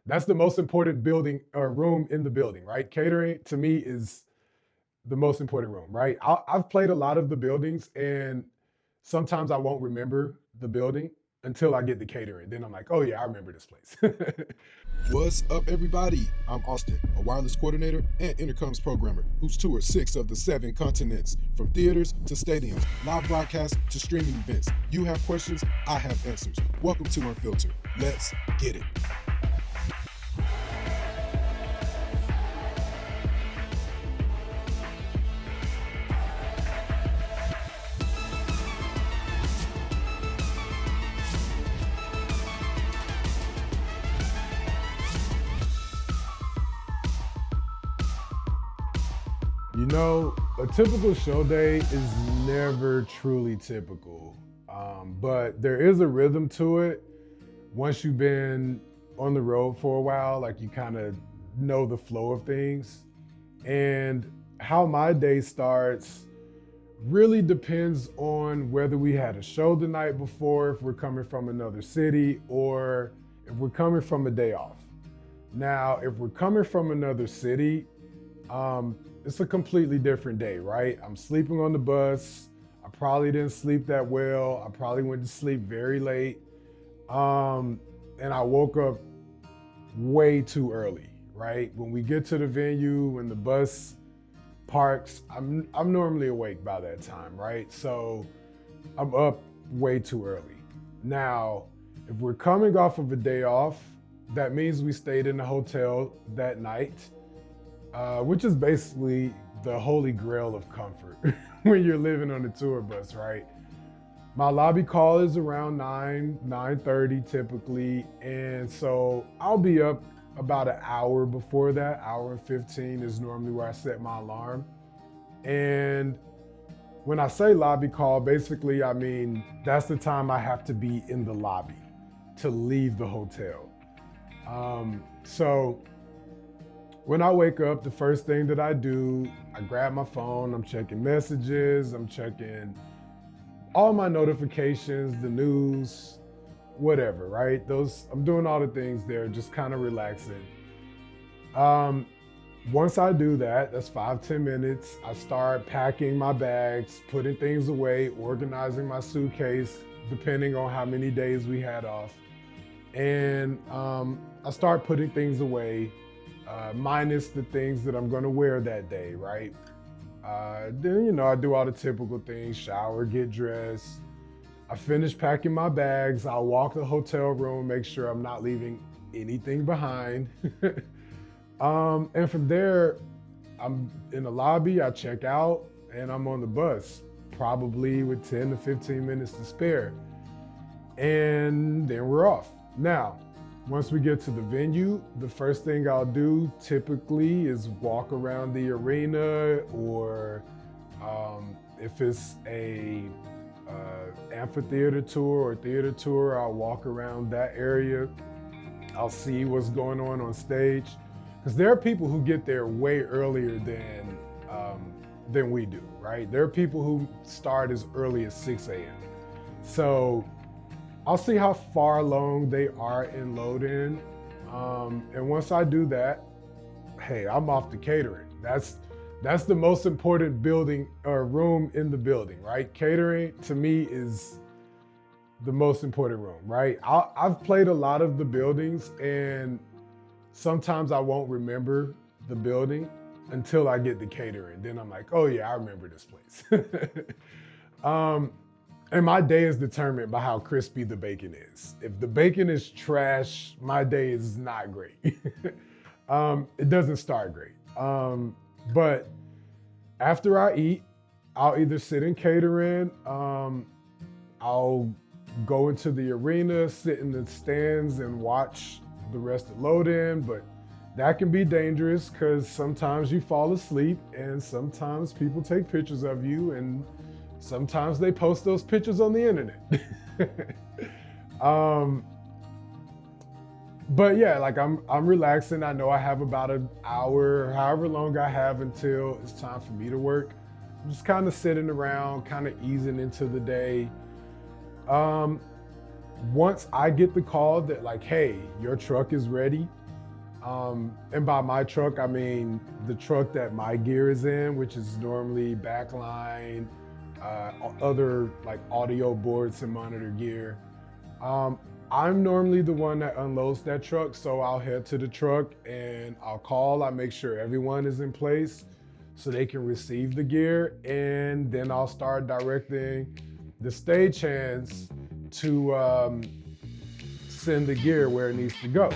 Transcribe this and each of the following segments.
that's the most important building or room in the building, right? Catering to me is the most important room, right? I've played a lot of the buildings, and sometimes I won't remember the building until I get the catering. Then I'm like, oh yeah, I remember this place. What's up, everybody? I'm Austin, a wireless coordinator and intercoms programmer who's toured 6 of the 7 continents, from theaters to stadiums, live broadcasts to streaming events. You have questions, I have answers. Welcome to Unfiltered. Let's get it. You know, a typical show day is never truly typical, but there is a rhythm to it. Once you've been on the road for a while, like you kind of know the flow of things. And how my day starts really depends on whether we had a show the night before, if we're coming from another city, or if we're coming from a day off. Now, if we're coming from another city, it's a completely different day, right? I'm sleeping on the bus. I probably didn't sleep that well. I probably went to sleep very late. And I woke up way too early, right? When we get to the venue, when the bus parks, I'm normally awake by that time, right? So I'm up way too early. Now, if we're coming off of a day off, that means we stayed in the hotel that night, which is basically the holy grail of comfort when you're living on a tour bus, right? My lobby call is around 9:30 typically. And so I'll be up about an hour before that. Hour and 15 is normally where I set my alarm. And when I say lobby call, basically, I mean, that's the time I have to be in the lobby to leave the hotel. So when I wake up, the first thing that I do, I grab my phone, I'm checking messages, I'm checking all my notifications, the news, whatever, right? I'm doing all the things there, just kind of relaxing. Um, Once I do that, that's 5, 10 minutes. I start packing my bags, putting things away, organizing my suitcase, depending on how many days we had off. And I start putting things away, minus the things that I'm gonna wear that day, right? Then, I do all the typical things, shower, get dressed. I finish packing my bags. I'll walk the hotel room, make sure I'm not leaving anything behind. And from there, I'm in the lobby, I check out, and I'm on the bus, probably with 10 to 15 minutes to spare. And then we're off. Now, once we get to the venue, the first thing I'll do typically is walk around the arena, or if it's a amphitheater tour or theater tour, I'll walk around that area. I'll see what's going on stage, because there are people who get there way earlier than we do, right? There are people who start as early as 6 a.m. So I'll see how far along they are in load-in. And once I do that, hey, I'm off to catering. That's the most important building or room in the building, right? Catering to me is the most important room, right? I've played a lot of the buildings, and sometimes I won't remember the building until I get the catering. Then I'm like, oh yeah, I remember this place. And my day is determined by how crispy the bacon is. If the bacon is trash, my day is not great. It doesn't start great. But after I eat, I'll either sit in catering, I'll go into the arena, sit in the stands and watch the rest of load in, but that can be dangerous because sometimes you fall asleep, and sometimes people take pictures of you, and sometimes they post those pictures on the internet. But yeah, like I'm relaxing. I know I have about an hour, however long I have until it's time for me to work. I'm just kind of sitting around, kind of easing into the day. Once I get the call that like, hey, your truck is ready, And by my truck, I mean the truck that my gear is in, which is normally backline, other like audio boards and monitor gear. I'm normally the one that unloads that truck, so I'll head to the truck and I'll call. I make sure everyone is in place so they can receive the gear, and then I'll start directing the stagehands to send the gear where it needs to go.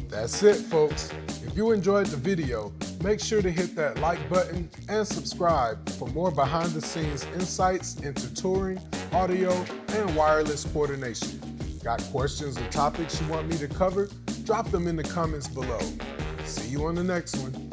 That's it, folks. If you enjoyed the video, make sure to hit that like button and subscribe for more behind the scenes insights into touring, audio, and wireless coordination. Got questions or topics you want me to cover? Drop them in the comments below. See you on the next one.